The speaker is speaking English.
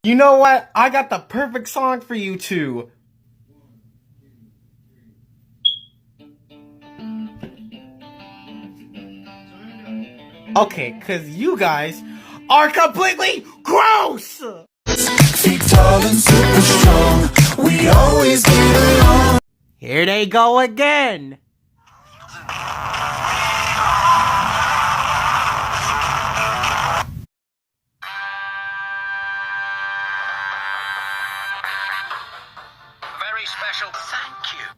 You know what? I got the perfect song for you two. Okay, cause you guys are completely gross! Feet tall and super strong, we always get along. Here they go again! Very special thank you.